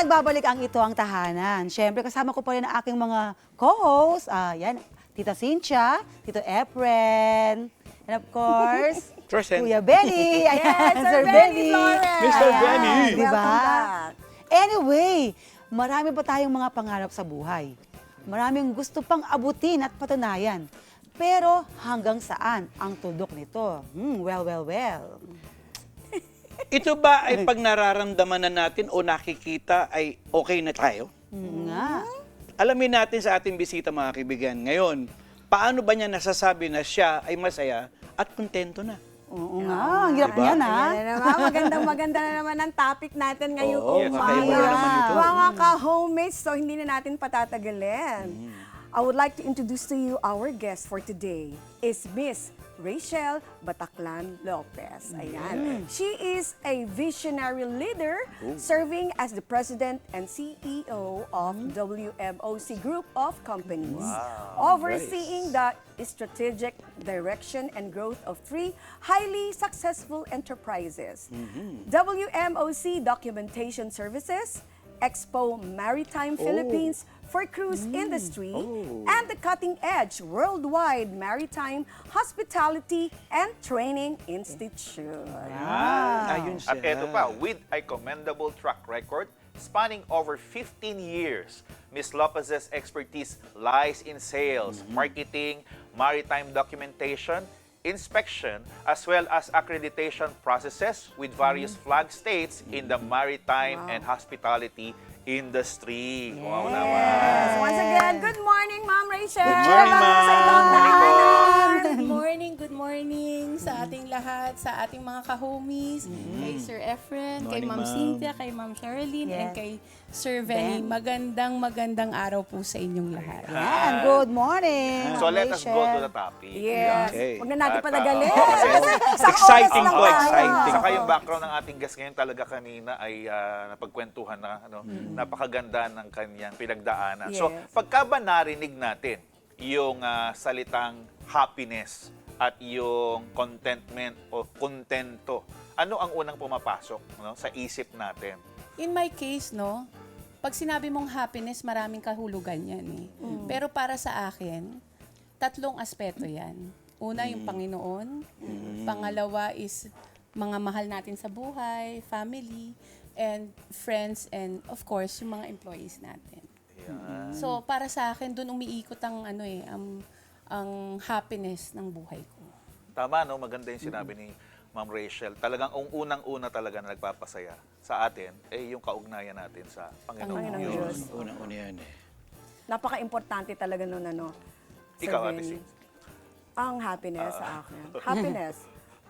nagbabalik ang Ito Ang Tahanan. Siyempre, kasama ko pa rin ang aking mga co-hosts. Yan, Tita Cynthia, Tito Efren, and of course, Present. Kuya Benny. Ayan, Yes, Sir Benny Flores. Mr. Benny. Diba? Welcome back. Anyway, marami pa tayong mga pangarap sa buhay. Maraming gusto pang abutin at patunayan. Pero hanggang saan ang tuldok nito? Well. Ito ba ay pag nararamdaman na natin o nakikita ay okay na tayo? Nga. Alamin natin sa ating bisita mga kaibigan. Ngayon, paano ba niya nasasabi na siya ay masaya at kontento na? Oo nga, ang hirap Diba? niyan ha. Ayan na naman, maganda na naman ang topic natin ngayong Oo, kakaiba umaga. naman ito. Mga ka-homies, so hindi na natin patatagalin. I would like to introduce to you our guest for today is Miss Rachel Bataclan Lopez. Ayan. She is a visionary leader serving as the president and CEO of WMOC Group of Companies, overseeing the strategic direction and growth of 3 highly successful enterprises. WMOC Documentation Services, Expo Maritime Philippines for cruise industry, and the cutting-edge worldwide maritime hospitality and training institute. Ayun siya. At eto pa, with a commendable track record spanning over 15 years, Ms. Lopez's expertise lies in sales, marketing, maritime documentation, inspection, as well as accreditation processes with various flag states in the maritime and hospitality industry. Wow naman. Yes. Once again, good morning, Ma'am Rachel. Good morning, Ma'am. Sa Ito Ang Tahanan. Good morning sa ating lahat, sa ating mga ka-homies, kay Sir Efren, kay Morning, Ma'am ma'am. Cynthia, kay Ma'am Sherilyn, and Yes. kay Sir Benny. Magandang araw po sa inyong lahat. Yan, good morning. So let us go Rachel. to the topic. Yes. Okay. Huwag na natin At, patagalin. kasi Isang exciting oras lang po, tayo. exciting. Saka yung background ng ating guest ngayon talaga kanina ay napagkwentuhan na napakaganda ng kanyang pinagdaanan. So Yes. pagka ba narinig natin yung salitang happiness at yung contentment o kontento, ano ang unang pumapasok sa isip natin? In my case, no, pag sinabi mong happiness, maraming kahulugan yan eh. Pero para sa akin, 3 aspeto yan. Una, yung Panginoon. Pangalawa is mga mahal natin sa buhay, family, and friends, and of course, yung mga employees natin. So, para sa akin, doon umiikot ang ang happiness ng buhay ko. Tama, no? Maganda yung sinabi ni Ma'am Rachel. Talagang ang unang-una talaga na nagpapasaya sa atin ay yung kaugnayan natin sa Panginoong Panginoong Diyos. Diyos. Una-una yan eh. Napaka-importante talaga nun, Sir Ikaw, Ate Benny. Cynthia. Ang happiness sa akin. Happiness.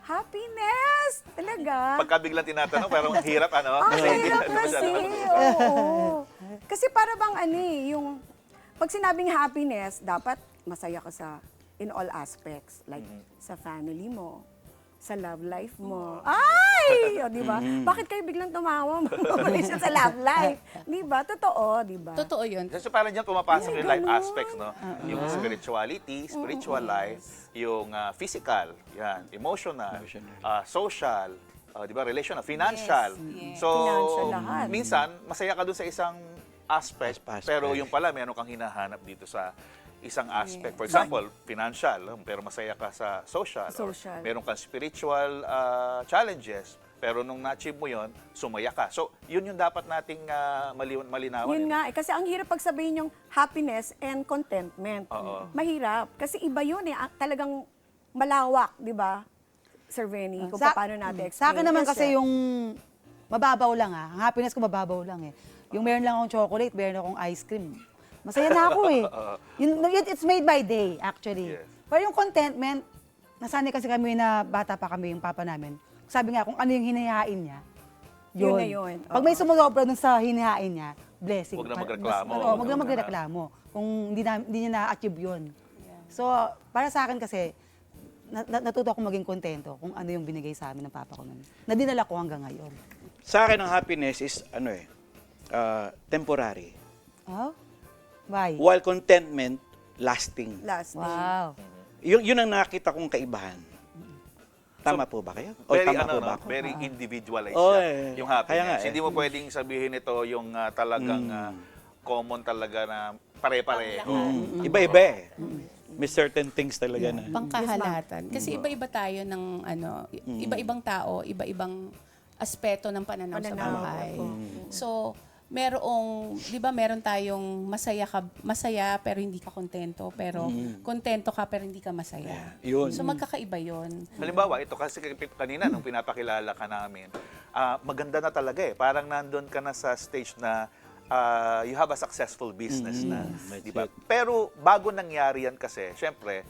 Happiness! Talaga. Pagka biglang tinatanong, parang hirap, ano? Ang Kasi hindi hirap na kasi. masyado. Oo. Kasi para bang yung pag sinabing happiness, dapat masaya ka in all aspects. Like sa family mo, sa love life mo. Ay! O, di ba? Bakit kayo biglang tumawa? Siya sa love life. Di ba? Totoo, di ba? Totoo yun. Kasi parang dyan pumapasok yung life ganun. aspects, no? Yung spirituality, spiritual life, yung physical, yan, emotional, social, di ba, relational, financial. Yes. So, Financial lahat. minsan, masaya ka dun sa isang aspect, Aspect. pero yung pala, meron kang hinahanap dito sa isang aspect. For example, financial, pero masaya ka sa social. Or Social. meron kang spiritual challenges, pero nung na-achieve mo yon, sumaya ka. So, yun yung dapat nating malinawan. Yun nga, kasi ang hirap pagsabihin yung happiness and contentment. Oo. Mahirap. Kasi iba yun talagang malawak, di ba? Sir Benny, kung paano natin explain. Sa akin naman kasi yung mababaw lang ang happiness ko mababaw lang eh. Yung meron lang akong chocolate, meron akong ice cream. Masaya na ako eh. It's made by day, actually. Yes. Pero yung contentment, nasanay kasi kami na bata pa kami, yung papa namin. Sabi nga, kung ano yung hinihain niya, Yun yun. na yun. Pag may sumobra dun sa hinihain niya, blessing. Huwag na magreklamo. Oo, huwag na magreklamo. Kung hindi niya na-achieve yun. So, para sa akin kasi, natuto ako maging kontento kung ano yung binigay sa amin ng papa ko nun. Na dinala ko hanggang ngayon. Sa akin, ang happiness is, temporary. Oh? Why? While contentment, lasting. Last name. Wow. Yun ang nakita kong kaibahan. Tama po ba kayo? O Very, tama po ba ako? very individualized Oh, siya, yung happiness. Kaya nga, Hindi mo pwedeng sabihin ito yung talagang common talaga na pare-pareho. Iba-iba eh. May certain things talaga na. Pangkahalatan. Kasi iba-iba tayo ng iba-ibang tao, iba-ibang aspeto ng pananaw sa Pananaw, buhay. opo. So, di ba meron tayong masaya pero hindi ka kontento, pero kontento ka pero hindi ka masaya. Yun. So, magkakaiba yun. Halimbawa, ito kasi kanina nung pinapakilala ka namin, maganda na talaga eh. Parang nandun ka na sa stage na you have a successful business na. Di ba? Pero bago nangyari yan kasi, syempre,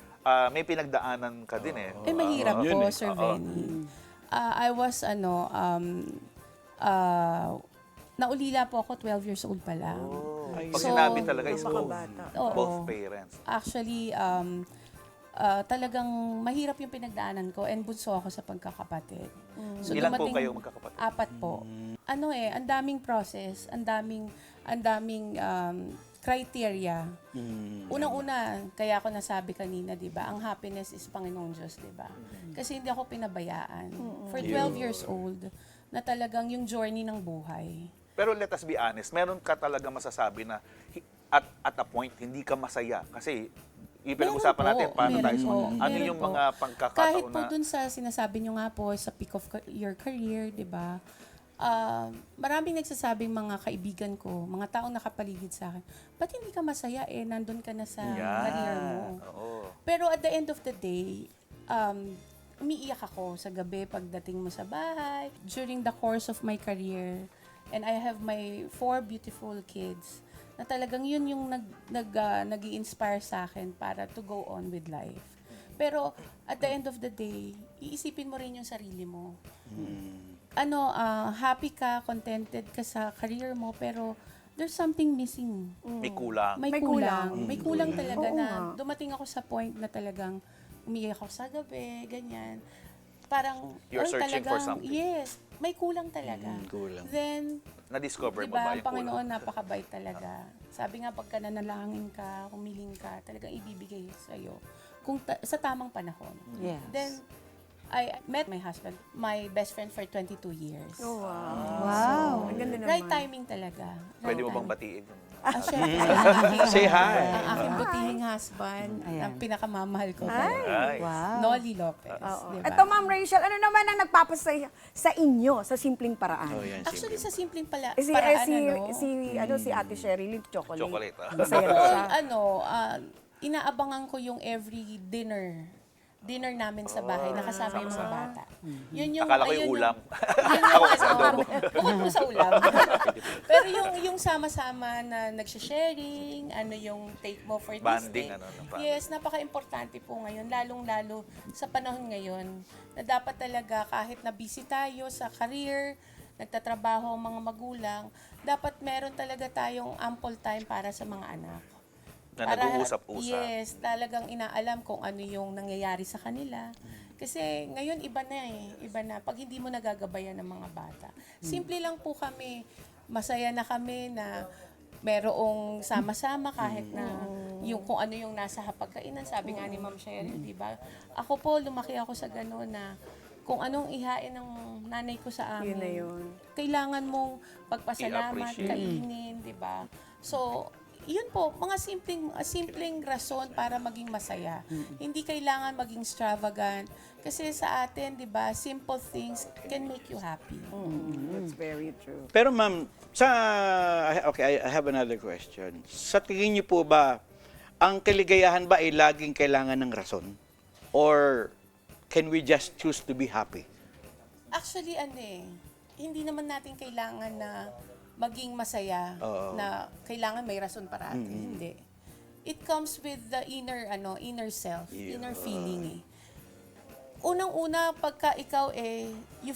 may pinagdaanan ka din eh. Mahirap yun po, eh. Sir Venny. I was, naulila po ako 12 years old pa lang. Pag So, sinabi talaga is both, napakabata. Oo. both parents. Actually, talagang mahirap yung pinagdaanan ko and bunso ako sa pagkakapatid. So, Ilan po kayo magkakapatid? 4 po. Ang daming process, ang daming criteria. Unang-una, kaya ako nasabi kanina, di ba, ang happiness is Panginoon Diyos, di ba? Kasi hindi ako pinabayaan. For 12 years old, na talagang yung journey ng buhay. Pero let us be honest, meron ka talaga masasabi na at a point, hindi ka masaya. Kasi ipinag-usapan natin paano tayo. Ano Meron yung po. mga pagkakataon Kahit po na... dun sa sinasabi nyo nga po, sa peak of your career, di ba? Maraming nagsasabing mga kaibigan ko, mga taong nakapaligid sa akin, ba't hindi ka masaya nandun ka na sa career mo? Oo. Pero at the end of the day, umiiyak ako sa gabi pagdating mo sa bahay. During the course of my career, and I have my 4 beautiful kids, na talagang yun yung nag-i-inspire sa akin para to go on with life. Pero at the end of the day, iisipin mo rin yung sarili mo. Happy ka, contented ka sa career mo, pero there's something missing. May kulang. May May kulang. kulang. May kulang talaga Oo na nga. dumating ako sa point na talagang umiiyak ako sa gabi, ganyan. Parang, You're searching for something. Yes, may kulang talaga. kulang. Then, Na-discover mo diba, ba ang yung kulang? Panginoon napakabait talaga. Sabi nga, pagka nanalangin ka, humiling ka, talagang ibibigay sa'yo sa tamang panahon. Yes. Then, I met my husband, my best friend for 22 years. Oh, wow. Wow. Ang ganda naman. Right timing talaga. Pwede mo bang timing. batiin? Syempre, ang aking- Say hi. Ang aking butihing husband, Ayan. ang pinakamamahal ko. Ay. Wow. Nolly Lopez. Oo. Diba? Ito, Ma'am Rachel, ano naman ang nagpapasaya sa inyo sa simpleng paraan? Oh, yan, Actually, simple. sa simpleng Si, paraan, si Ate Sherilyn, chocolate. Chocolate, ah. Masaya na siya. inaabangan ko yung every dinner namin sa bahay, nakasama yung mga bata. Yun yung, Akala ko ayun yung ulam. yun Ako yung, sa adobo. bukod po sa ulam. Pero yung sama-sama na nagsha-sharing, yung take mo for this Bonding, day. ng family. Yes, napaka-importante po ngayon, lalong-lalo sa panahon ngayon, na dapat talaga kahit na busy tayo sa career, nagtatrabaho ang mga magulang, dapat meron talaga tayong ample time para sa mga anak. Na nag-uusap-usap. Yes, talagang inaalam kung ano yung nangyayari sa kanila. Kasi ngayon iba na iba na. Pag hindi mo nagagabayan ng mga bata. Simple lang po kami, masaya na kami na merong sama-sama kahit na yung kung ano yung nasa hapagkainan. Sabi nga ni Ma'am Cheryl, di ba? Ako po, lumaki ako sa gano'n na kung anong ihain ng nanay ko sa amin. Yun na yun. Kailangan mong pagpasalamat, I-appreciate. kainin, di ba? So, yun po, mga simpleng rason para maging masaya. Hindi kailangan maging extravagant. Kasi sa atin, di ba, simple things can make you happy. That's very true. Pero ma'am, okay, I have another question. Sa tingin niyo po ba, ang kaligayahan ba ay laging kailangan ng rason? Or can we just choose to be happy? Actually, hindi naman natin kailangan na maging masaya, Oo. na kailangan may rason para atin. Hindi. It comes with the inner self, inner feeling Unang-una, pagka ikaw you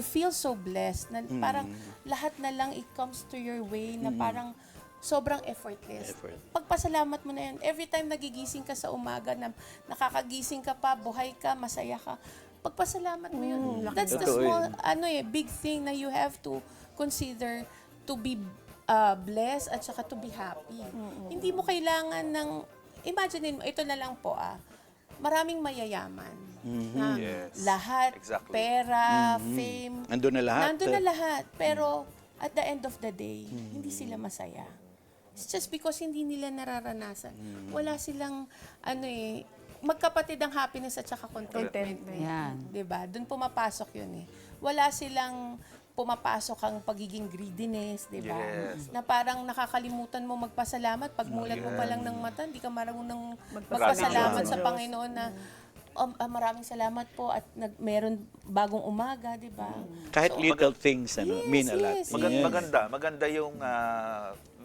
feel so blessed na parang lahat na lang it comes to your way na parang sobrang effortless. Pagpasalamat mo na yan. Every time nagigising ka sa umaga na nakakagising ka pa, buhay ka, masaya ka, pagpasalamat mo yun. That's the Totoo small, yun. big thing na you have to consider to be blessed at saka to be happy. Hindi mo kailangan ng, imagine mo, ito na lang po maraming mayayaman. Na Yes, lahat, exactly. pera, fame. Nandun na lahat. Nandun na lahat. Pero at the end of the day, hindi sila masaya. It's just because hindi nila nararanasan. Wala silang, magkapatid ang happiness at saka contentment. Yan. Diba? Doon pumapasok yun eh. Wala silang pumapasok ang pagiging greediness, di ba? Yes. Na parang nakakalimutan mo magpasalamat. Pag mulat mo pa lang ng mata, hindi ka marunong magpasalamat sa Panginoon na maraming salamat po at meron bagong umaga, di ba? Kahit little things mean a lot. yes. Yes. Maganda yung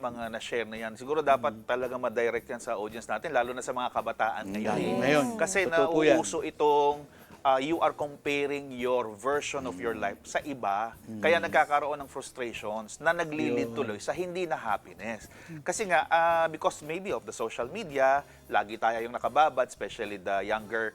mga na-share na yan. Siguro dapat talaga ma-direct yan sa audience natin, lalo na sa mga kabataan ngayon. Ngayon, Kasi totoo po yan. nauuso itong you are comparing your version of your life sa iba, kaya nagkakaroon ng frustrations na naglilid tuloy sa hindi na happiness. Kasi nga, because maybe of the social media, lagi tayo yung nakababad, especially the younger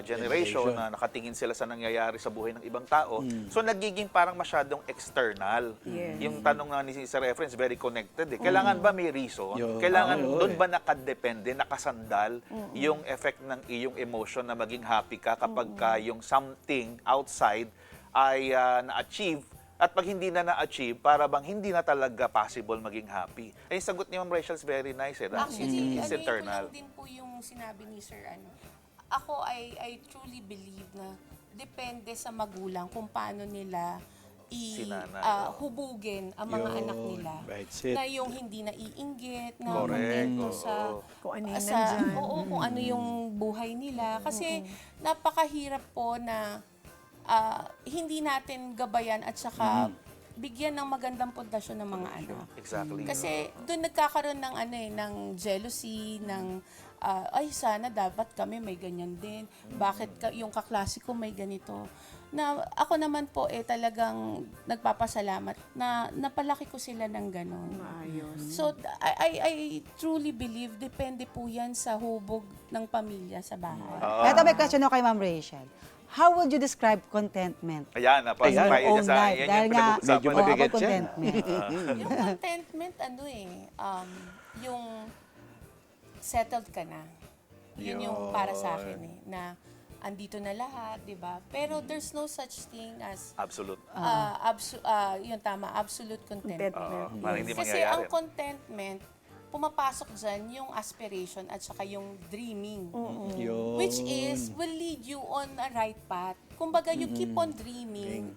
generation na nakatingin sila sa nangyayari sa buhay ng ibang tao. So nagiging parang masyadong external. Yes. Yung tanong na ni Sir Efren is very connected. Kailangan ba may reason? Kailangan doon ba nakadepende, nakasandal yung effect ng iyong emotion na maging happy ka kapag ka yung something outside ay na-achieve at pag hindi na na-achieve, para bang hindi na talaga possible maging happy. Ay, sagot ni Ma'am Rachel is very nice. Actually, It's ito internal. lang din po yung sinabi ni Sir. Ako, I truly believe na depende sa magulang kung paano nila Si nanay, hubugin ang mga Yun, anak nila. right, sit. Na yung hindi naiinggit, na Correct, kontento oo. sa Kung ano yung sa nandyan. kung ano yung buhay nila. Kasi napakahirap po na hindi natin gabayan at saka bigyan ng magandang pundasyon ng mga anak. Exactly. Kasi doon nagkakaroon ng ng jealousy, ng ay sana dapat kami may ganyan din. Bakit yung kaklase ko may ganito? Na ako naman po talagang nagpapasalamat na napalaki ko sila ng ganon. Maayos. So I truly believe depende po 'yan sa hubog ng pamilya sa bahay. Ito may question ako kay Ma'am Rachel. How would you describe contentment? Ayan, in napasok your tayo own dyan sa life? yan Dahil yung nga, pinag-uusapan. Medyo mabigat about yan. contentment. Yung contentment yung settled ka na. Yun yung para sa akin na andito na lahat, 'di ba? Pero there's no such thing as Absolute. yun tama, absolute contentment. Contentment. Parang hindi Kasi mangyayari. ang contentment, pumapasok dyan yung aspiration at saka yung dreaming. Yun. Which is, will lead you on a right path. Kumbaga, you keep on dreaming